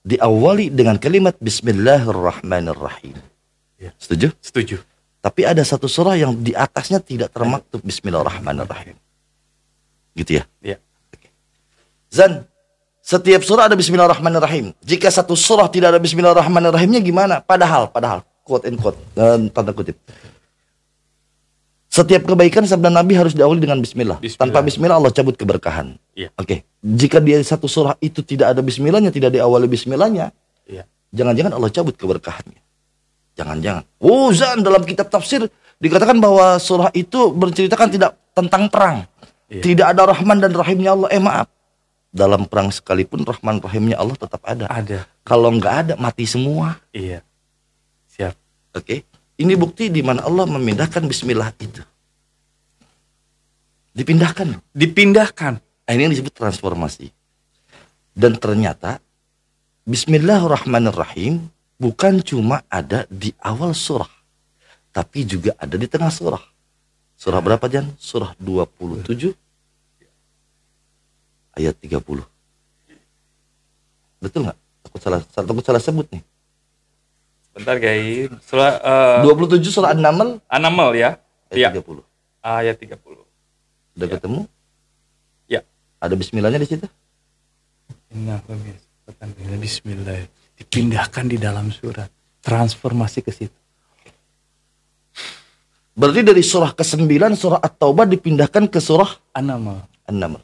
B: diawali dengan kalimat Bismillahirrahmanirrahim.
A: Iya.
B: Setuju?
A: Setuju.
B: Tapi ada satu surah yang di atasnya tidak termaktub Bismillahirrahmanirrahim. Gitu ya.
A: Iya.
B: Zan, setiap surah ada Bismillahirrahmanirrahim. Jika satu surah tidak ada Bismillahirrahmanirrahimnya gimana? Padahal, quote and quote, tanda kutip. Setiap kebaikan sabda Nabi harus diawali dengan Bismillah.
A: Bismillah.
B: Tanpa Bismillah Allah cabut keberkahan.
A: Iya.
B: Oke. Jika di satu surah itu tidak ada Bismillahnya, tidak diawali Bismillahnya,
A: Iya.
B: jangan-jangan Allah cabut keberkahannya. Jangan-jangan. Zan, dalam kitab tafsir dikatakan bahwa surah itu berceritakan tidak tentang perang.
A: Iya.
B: Tidak ada Rahman dan Rahimnya Allah. Maaf. Dalam perang sekalipun Rahman Rahimnya Allah tetap ada.
A: Ada.
B: Kalau nggak ada mati semua.
A: Iya. Siap.
B: Oke. Ini bukti di mana Allah memindahkan Bismillah itu. Dipindahkan.
A: Dipindahkan.
B: Nah, ini yang disebut transformasi. Dan ternyata Bismillahirrahmanirrahim bukan cuma ada di awal surah, tapi juga ada di tengah surah. Surah berapa, Jan? Surah 27 ayat 30. Betul nggak? Takut salah sebut nih.
A: Bentar, Kiai. Surah
B: 27 surah An-Naml
A: An-Naml ya. Iya.
B: ayat 30.
A: Ayat 30.
B: Udah ketemu?
A: Ya.
B: Ada bismillahnya di situ?
A: Bismillah. Dipindahkan di dalam surat. Transformasi ke situ.
B: Berarti dari surah ke-9 surah At-Taubah dipindahkan ke surah
A: An-Naml.
B: An-Naml.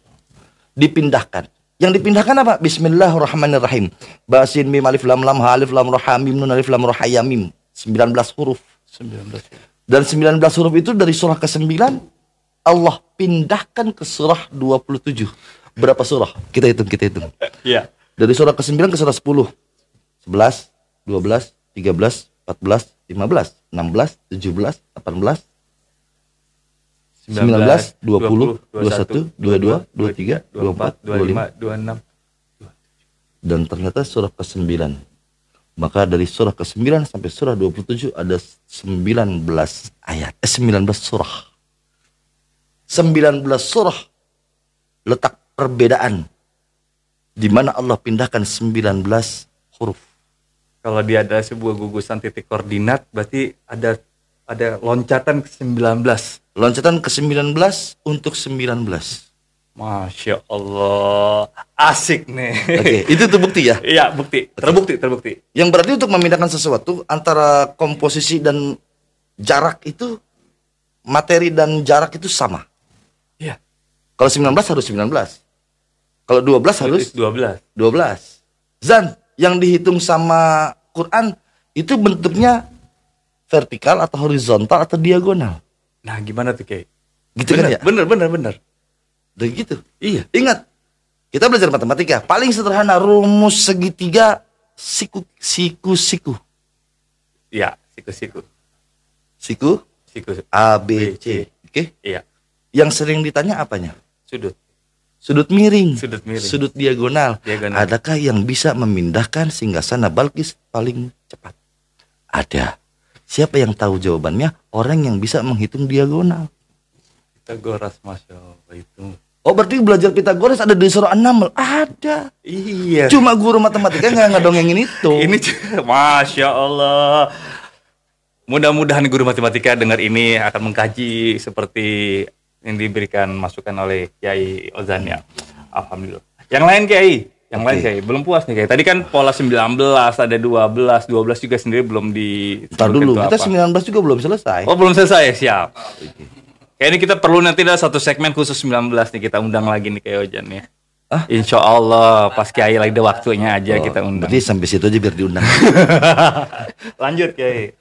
B: Dipindahkan. Yang dipindahkan apa? Bismillahirrahmanirrahim. Basin mim alif lam lam ha alif lam ra ha mim nun alif lam ra ha ya mim. 19 huruf.
A: 19.
B: Dan 19 huruf itu dari surah ke-9 Allah pindahkan ke surah 27. Berapa surah? Kita hitung.
A: Iya.
B: Dari surah ke-9 ke surah 10. 11, 12, 13, 14, 15, 16, 17, 18, 19, 20, 21, 22, 23, 24, 25,
A: 26.
B: dan ternyata surah ke-9. Maka dari surah ke-9 sampai surah 27 ada 19 ayat. 19 surah. 19 surah letak perbedaan di mana Allah pindahkan 19 huruf.
A: Kalau dia ada sebuah gugusan titik koordinat, berarti ada loncatan ke 19.
B: Loncatan ke-19 untuk 19.
A: Masya Allah, asik nih.
B: Oke, itu terbukti ya?
A: Iya, bukti, terbukti.
B: Yang berarti untuk memindahkan sesuatu antara komposisi dan jarak itu, materi dan jarak itu sama.
A: Iya.
B: Kalau 19 harus 19. Kalau 12 harus
A: 12.
B: 12. Zan, yang dihitung sama Quran itu bentuknya vertikal atau horizontal atau diagonal.
A: Nah, gimana tuh, Kay?
B: Gitu kan ya?
A: Bener.
B: Udah gitu.
A: Iya.
B: Ingat, kita belajar matematika. Paling sederhana rumus segitiga siku.
A: Iya, siku.
B: Siku A B C. Oke?
A: Iya.
B: Yang sering ditanya apanya?
A: Sudut
B: miring.
A: miring.
B: Sudut diagonal. Adakah yang bisa memindahkan singgasana Balkis paling cepat? Ada. Siapa yang tahu jawabannya? Orang yang bisa menghitung diagonal.
A: Pitagoras, Masya Allah itu.
B: Oh, berarti belajar Pitagoras ada di surah An-Naml? Ada.
A: Iya.
B: Cuma guru matematika nggak ngedongengin itu.
A: Ini Masya Allah. Mudah-mudahan guru matematika dengar ini akan mengkaji seperti yang diberikan masukan oleh Kiai Ozan ya. Alhamdulillah. Yang lain Kiai, lain Kiai. Belum puas nih Kiai. Tadi kan pola 19, ada 12 juga sendiri belum di.
B: Ntar dulu, kita 19 juga belum selesai.
A: Oh, belum selesai, siap. Kayak ini kita perlu nanti ada satu segmen khusus 19 nih, kita undang lagi nih Kiai Ozan ya. Insya Allah pas Kiai lagi ada waktunya aja kita undang.
B: Berarti sampai situ aja biar diundang.
A: Lanjut Kiai.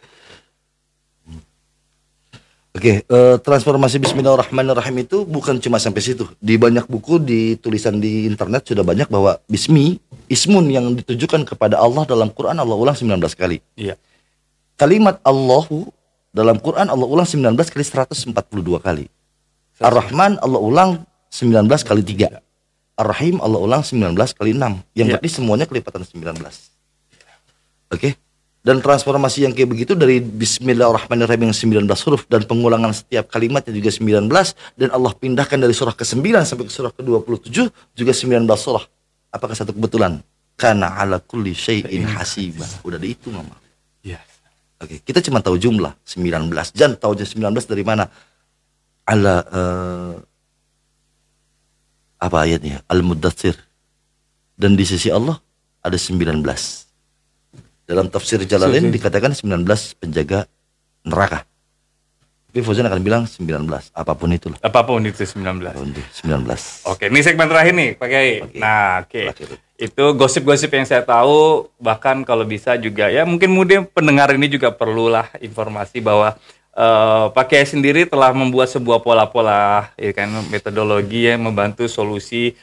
B: Oke, transformasi Bismillahirrahmanirrahim itu bukan cuma sampai situ. Di banyak buku, di tulisan di internet sudah banyak bahwa ismun yang ditujukan kepada Allah dalam Quran Allah ulang 19 kali.
A: Iya.
B: Kalimat Allahu dalam Quran Allah ulang 19 kali 142 kali. Ar-Rahman Allah ulang 19 kali 3. Ar-Rahim Allah ulang 19 kali 6. Yang berarti semuanya kelipatan 19. Oke. Dan transformasi yang kayak begitu dari Bismillahirrahmanirrahim yang 19 huruf dan pengulangan setiap kalimatnya juga 19 dan Allah pindahkan dari surah ke-9 sampai ke surah ke-27 juga 19 surah. Apakah satu kebetulan? Kana ala kulli syai'in hasiba. Udah dihitung Mama.
A: Iya.
B: Oke, kita cuma tahu jumlah 19. Dan tahu 19 dari mana? Ala apa ayatnya? Al-Muddatsir. Dan di sisi Allah ada 19. Dalam tafsir Jalalain dikatakan 19 penjaga neraka. Tapi Fauzan akan bilang 19, apapun itu.
A: Apapun itu 19.
B: 19.
A: Oke, ini segmen terakhir nih, Pak Kiai.
B: Oke.
A: Nah, oke. Itu gosip-gosip yang saya tahu, bahkan kalau bisa juga ya mungkin pendengar ini juga perlulah informasi bahwa Pak Kiai sendiri telah membuat sebuah pola-pola ya kan, metodologi yang membantu solusi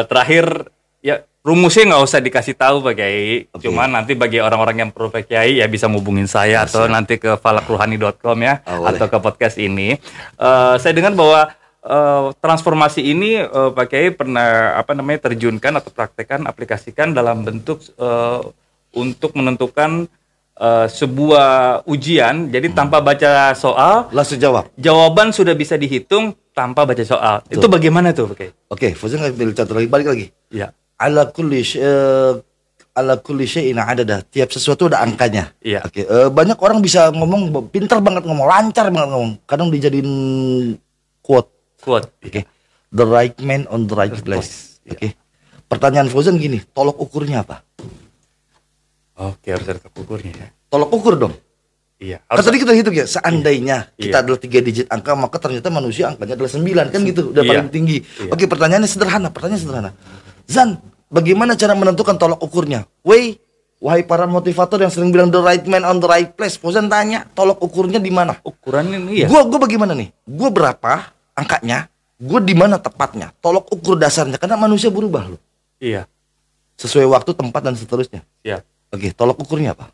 A: terakhir ya. Rumusnya nggak usah dikasih tahu Pak Kiai, cuman nanti bagi orang-orang yang perlu Pak Kiai ya bisa hubungin saya atau nanti ke falakruhani.com ya, atau ke podcast ini. Saya dengar bahwa transformasi ini Pak Kiai pernah terjunkan atau praktekkan, aplikasikan dalam bentuk untuk menentukan sebuah ujian. Jadi tanpa baca soal,
B: langsung jawab.
A: Jawaban sudah bisa dihitung tanpa baca soal. Itu bagaimana tuh Pak Kiai?
B: Oke, Fauzan ngambil contoh lagi, balik lagi.
A: Iya.
B: Ala kulli syai'in adadah. Tiap sesuatu ada angkanya.
A: Iya.
B: Oke, banyak orang bisa ngomong, pintar banget ngomong, lancar banget ngomong. Kadang dijadiin quote. Oke. The right man on the right place. Oke. Pertanyaan Fauzan gini, tolok ukurnya apa?
A: Oke, harus ada tolok ukurnya ya.
B: Tolok ukur dong.
A: Iya.
B: Kan tadi kita hitung ya, seandainya
A: Iya.
B: kita adalah 3 digit angka, maka ternyata manusia angkanya adalah 9, kan gitu, udah
A: Iya.
B: paling tinggi.
A: Iya.
B: Oke, pertanyaannya sederhana. Zan, bagaimana cara menentukan tolak ukurnya? Wahai para motivator yang sering bilang the right man on the right place, Fauzan tanya, tolak ukurnya di mana?
A: Ukuran ini ya.
B: Gua bagaimana nih? Gua berapa angkanya? Gua di mana tepatnya? Tolak ukur dasarnya, karena manusia berubah loh.
A: Iya.
B: Sesuai waktu, tempat, dan seterusnya.
A: Siap.
B: Oke, tolak ukurnya apa?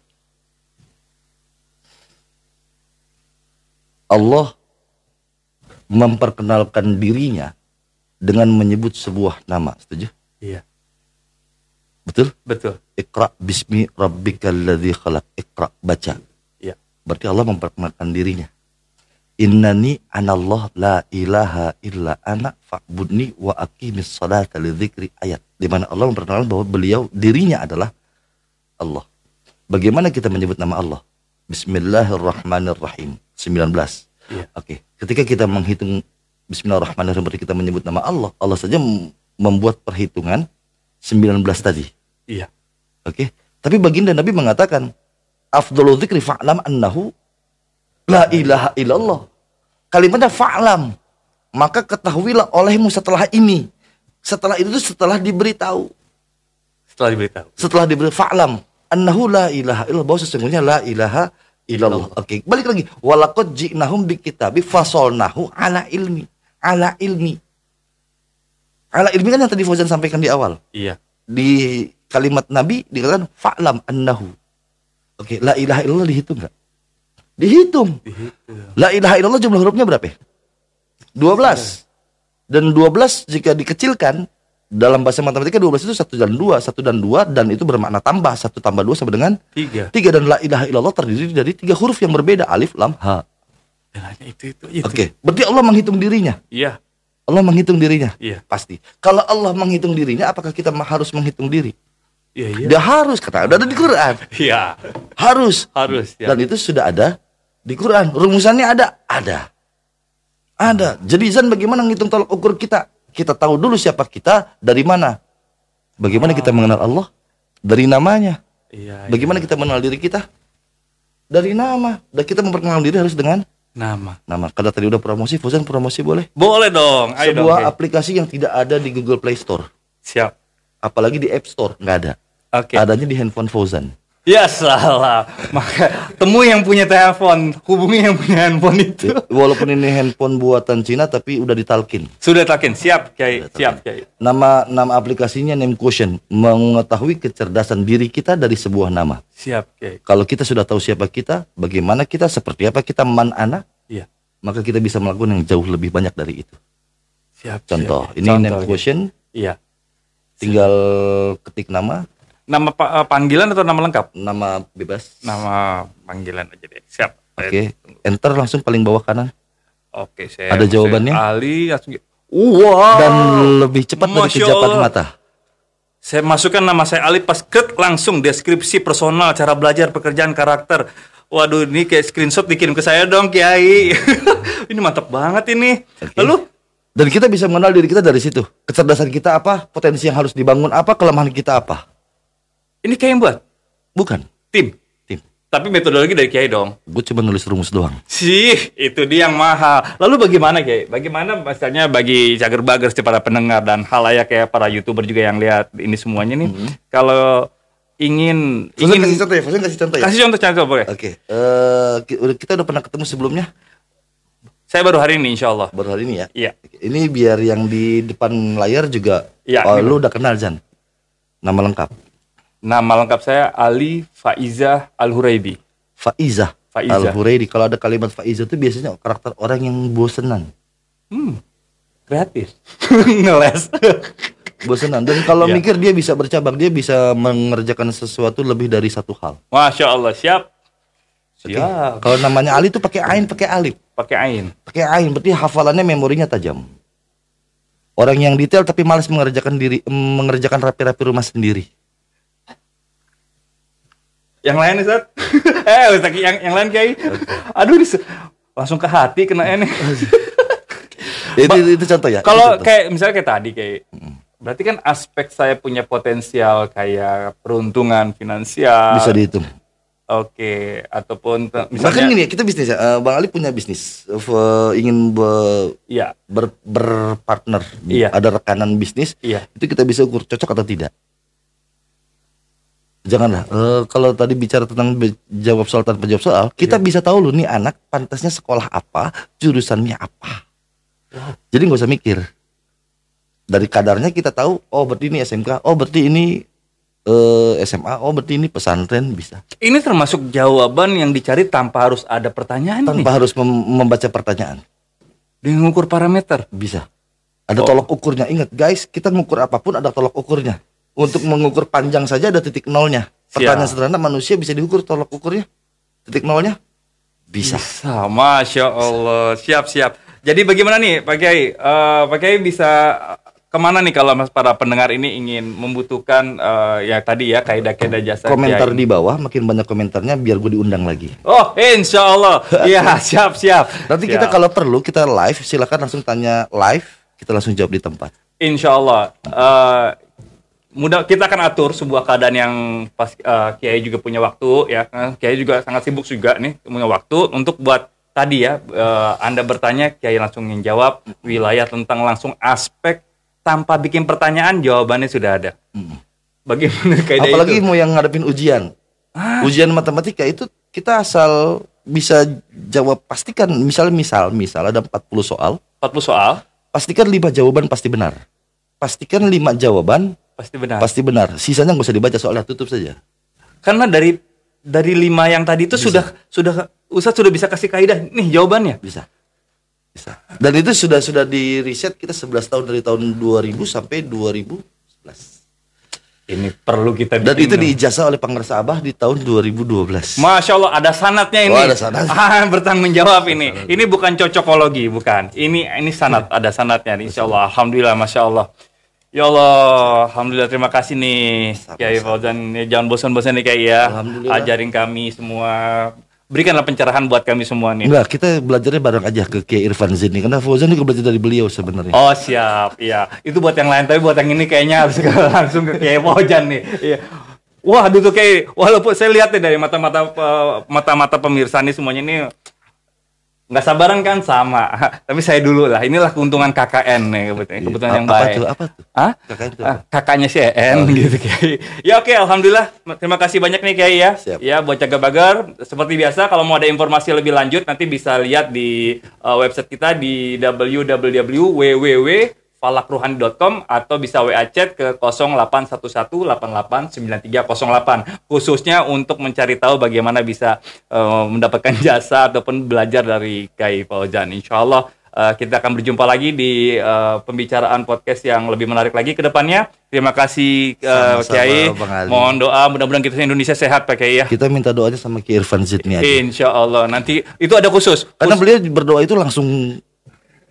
B: Allah memperkenalkan dirinya dengan menyebut sebuah nama. Setuju?
A: Iya.
B: Betul?
A: Betul.
B: Iqra bismi rabbikal ladzi khalaq. Iqra, baca.
A: Iya.
B: Berarti Allah memperkenalkan dirinya. Innani anallah la ilaha illa ana fa'budni wa aqimis salata lidzikri, ayat. Di mana Allah memperkenalkan bahwa beliau dirinya adalah Allah. Bagaimana kita menyebut nama Allah? Bismillahirrahmanirrahim. 19.
A: Iya.
B: Oke. Ketika kita menghitung Bismillahirrahmanirrahim, berarti kita menyebut nama Allah. Allah saja membuat perhitungan 19 tadi.
A: Iya.
B: Oke. Tapi baginda Nabi mengatakan, afdhalu dzikri fa'lam annahu la ilaha illallah. Kalimatnya fa'lam. Maka ketahuilah olehmu setelah ini. Setelah itu setelah diberitahu. Setelah diberi fa'lam annahu la ilaha illallah, bahwa sesungguhnya la ilaha illallah. Oke, balik lagi. Walaqad ji'nahum bikitabi fasolnahu ala ilmi. Ala ilmi. Ala ilmi kan yang tadi Fauzan sampaikan di awal.
A: Iya.
B: Di kalimat Nabi dikatakan fa'lam annahu. Oke, la ilaha illallah dihitung enggak? Dihitung. La ilaha illallah jumlah hurufnya berapa? 12. Dan 12 jika dikecilkan dalam bahasa matematika 12 itu 1 dan 2, 1 dan 2, dan itu bermakna tambah. 1 tambah 2 sama dengan
A: 3.
B: 3, dan la ilaha illallah terdiri dari 3 huruf yang berbeda, alif, lam, ha.
A: Itu.
B: Oke, berarti Allah menghitung dirinya.
A: Iya.
B: Allah menghitung dirinya.
A: Iya.
B: Pasti. Kalau Allah menghitung dirinya, apakah kita harus menghitung diri?
A: Iya.
B: Dia harus, kata udah ada di Quran.
A: Iya.
B: Harus.
A: Ya.
B: Dan itu sudah ada di Quran. Rumusannya ada. Ada. Jadi Zan, bagaimana ngitung tolak ukur kita? Kita tahu dulu siapa kita, dari mana. Bagaimana kita mengenal Allah? Dari namanya.
A: Iya.
B: Bagaimana kita mengenal diri kita? Dari nama. Dan kita memperkenalkan diri harus dengan
A: Nama.
B: Karena tadi udah promosi, Fauzan promosi boleh?
A: Boleh dong. Ayo
B: Sebuah
A: dong.
B: aplikasi yang tidak ada di Google Play Store.
A: Siap.
B: Apalagi di App Store, nggak ada.
A: Oke.
B: Adanya di handphone Fauzan.
A: Ya salah. Maka temui yang punya telepon, hubungi yang punya handphone itu.
B: Walaupun ini handphone buatan Cina, tapi udah ditalkin.
A: Sudah takin. Siap, Kiai. Siap, Kiai.
B: Nama aplikasinya Name Quotient, mengetahui kecerdasan diri kita dari sebuah nama.
A: Siap, Kiai.
B: Kalau kita sudah tahu siapa kita, bagaimana kita, seperti apa kita, man ana,
A: Iya.
B: maka kita bisa melakukan yang jauh lebih banyak dari itu.
A: Siap.
B: Contoh,
A: siap.
B: ini
A: Contoh,
B: Name
A: ya.
B: Quotient,
A: Iya.
B: tinggal ketik nama
A: panggilan atau nama lengkap?
B: nama bebas.
A: Nama panggilan aja deh. Siap.
B: Oke, enter langsung paling bawah kanan.
A: Oke, saya
B: Ada jawabannya?
A: Ali langsung. Wow.
B: Dan lebih cepat dari
A: Masya
B: kejapan
A: Allah.
B: mata.
A: Saya masukkan nama saya Ali, pas klik langsung deskripsi personal, cara belajar, pekerjaan, karakter. Waduh, ini kayak screenshot dikirim ke saya dong, Kiai. Ini mantap banget ini.
B: Oke.
A: Lalu
B: Dan kita bisa mengenal diri kita dari situ. Kecerdasan kita apa, potensi yang harus dibangun apa, kelemahan kita apa.
A: ini Kiai yang buat
B: Bukan
A: tim.
B: tim.
A: Tapi metodologi dari Kiai dong.
B: Gue cuma nulis rumus doang.
A: Sih, itu dia yang mahal. Lalu bagaimana, Kiai? Bagaimana misalnya bagi cager-bagers, para pendengar dan halayak kayak para YouTuber juga yang lihat ini semuanya nih, kalau ingin
B: Kasih contoh ya, kasih contoh ya.
A: kasih contoh boleh.
B: Oke, kita udah pernah ketemu sebelumnya?
A: Saya baru hari ini, insya Allah.
B: Baru hari ini ya?
A: Iya.
B: Ini biar yang di depan layar juga,
A: Iya,
B: lu udah kenal, Jan. Nama lengkap.
A: Nama lengkap saya Ali Faizah Al-Huraibi.
B: Faizah
A: Faizah.
B: Al-Huraidi. Kalau ada kalimat Faizah itu biasanya karakter orang yang bosenan.
A: Kreatif. Ngeles.
B: Bosenan. Dan kalau
A: Iya.
B: mikir dia bisa bercabang, dia bisa mengerjakan sesuatu lebih dari satu hal.
A: Masya Allah, siap.
B: Oke.
A: Siap.
B: Kalau namanya Ali itu pakai ain, pakai alif.
A: Pakai ain.
B: Pakai ain, berarti hafalannya, memorinya tajam. Orang yang detail tapi malas mengerjakan rapi-rapi rumah sendiri.
A: Yang lain, Ustaz? Ustaz, yang lain, Kiai. Aduh, langsung ke hati kena ini.
B: Itu contoh ya.
A: Kalau
B: itu contoh.
A: kayak misalnya kayak tadi, kayak berarti kan aspek saya punya potensial kayak peruntungan finansial.
B: Bisa dihitung.
A: Oke, ataupun
B: Bahkan
A: misalnya
B: gini ya, kita bisnis ya. Bang Ali punya bisnis, ingin
A: iya,
B: berpartner,
A: Iya.
B: ada rekanan bisnis,
A: iya.
B: itu kita bisa ukur cocok atau tidak. Janganlah. Kalau tadi bicara tentang jawab soal tanpa jawab soal, kita bisa tahu loh nih anak pantasnya sekolah apa, jurusannya apa. Jadi nggak usah mikir. Dari kadarnya kita tahu, oh berarti ini SMK, oh berarti ini SMA, oh berarti ini pesantren, bisa.
A: Ini termasuk jawaban yang dicari tanpa harus ada pertanyaan nih.
B: Tanpa harus membaca pertanyaan,
A: Dengan mengukur parameter.
B: bisa. Ada tolok ukurnya. Ingat guys, kita mengukur apapun ada tolok ukurnya. Untuk mengukur panjang saja ada titik nolnya. Pertanyaan sederhana, manusia bisa diukur tolok ukurnya, titik nolnya, bisa.
A: Bisa, Masya Allah. Siap. Jadi bagaimana nih Pak Kiai? Pak Kiai bisa kemana nih kalau mas para pendengar ini ingin membutuhkan ya tadi ya kaidah-kaidah jasa
B: Komentar
A: Kiai?
B: di bawah, makin banyak komentarnya biar gue diundang lagi.
A: Oh, insya Allah. Iya, siap.
B: Nanti kita kalau perlu kita live, silakan langsung tanya live, kita langsung jawab di tempat.
A: Insya Allah. Mudah kita akan atur sebuah keadaan yang pas Kiai juga punya waktu ya. Kiai juga sangat sibuk juga nih punya waktu untuk buat tadi ya Anda bertanya Kiai langsung yang jawab wilayah tentang langsung aspek tanpa bikin pertanyaan jawabannya sudah ada. Bagaimana kaidah
B: Apalagi
A: itu?
B: mau yang ngadepin ujian. Ujian matematika itu kita asal bisa jawab, pastikan misal ada 40 soal,
A: 40 soal
B: pastikan 5 jawaban pasti benar. Pastikan 5 jawaban
A: pasti benar.
B: pasti benar. Sisanya nggak usah dibaca soalnya, tutup saja.
A: Karena dari 5 yang tadi itu sudah Ustadz sudah bisa kasih kaidah nih jawabannya.
B: Bisa. Dan itu sudah di riset kita 11 tahun, dari tahun 2000 sampai 2011.
A: Ini perlu kita
B: Dan
A: bikin
B: itu diijazah oleh Pangersa Abah di tahun 2012.
A: Masya Allah, ada sanatnya ini.
B: Oh, ada sanat.
A: Bertanggung jawab ini. Ini bukan cocokologi, bukan. Ini sanat, ada sanatnya. Insya Allah, alhamdulillah, Masya Allah. Ya Allah, alhamdulillah, terima kasih nih Kiai Fauzan. Jangan bosan-bosan nih Kiai ya.
B: Alhamdulillah.
A: Ajarin kami semua. Berikanlah pencerahan buat kami semua nih.
B: Enggak, kita belajarnya bareng aja ke Kiai Irfan Zini, karena Fauzan juga belajar dari beliau sebenarnya.
A: Oh siap, iya. Itu buat yang lain, tapi buat yang ini kayaknya harus langsung ke Kiai Fauzan nih. Iya. Wah, tuh Kiai, walaupun saya lihat nih dari mata-mata pemirsa nih semuanya ini nggak sabaran kan sama. Tapi saya dulu lah, inilah keuntungan KKN nih kebetulan yang baik.
B: Apa tuh?
A: Hah?
B: KKN itu
A: Kakaknya si EN gitu Kiai. Ya oke, alhamdulillah. Terima kasih banyak nih Kiai ya.
B: Siap.
A: Ya buat Jaga Bagar. Seperti biasa kalau mau ada informasi lebih lanjut nanti bisa lihat di website kita di www.falakruhani.com atau bisa WA chat ke 0811889308 khususnya untuk mencari tahu bagaimana bisa mendapatkan jasa ataupun belajar dari Kiai Fauzan. Insyaallah kita akan berjumpa lagi di pembicaraan podcast yang lebih menarik lagi ke depannya. Terima kasih
B: Sama-sama,
A: Kiai.
B: Bang Ali.
A: Mohon doa mudah-mudahan kita Indonesia sehat Pak Kiai ya.
B: Kita minta doanya sama Kiai Irfan Zini aja.
A: Insya Allah nanti itu ada khusus.
B: Karena beliau berdoa itu langsung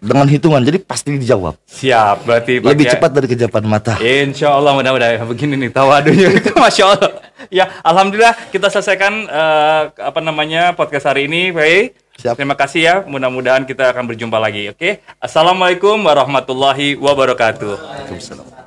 B: dengan hitungan, jadi pasti dijawab.
A: Siap, berarti Pak
B: Lebih
A: Kiai.
B: cepat dari kejapan mata.
A: Insya Allah mudah-mudahan begini nih tawadunya itu Masya Allah. Ya alhamdulillah kita selesaikan podcast hari ini Pak Kiai.
B: Siap.
A: Terima kasih ya, mudah-mudahan kita akan berjumpa lagi. Oke, Assalamualaikum warahmatullahi wabarakatuh.
B: Waalaikumsalam.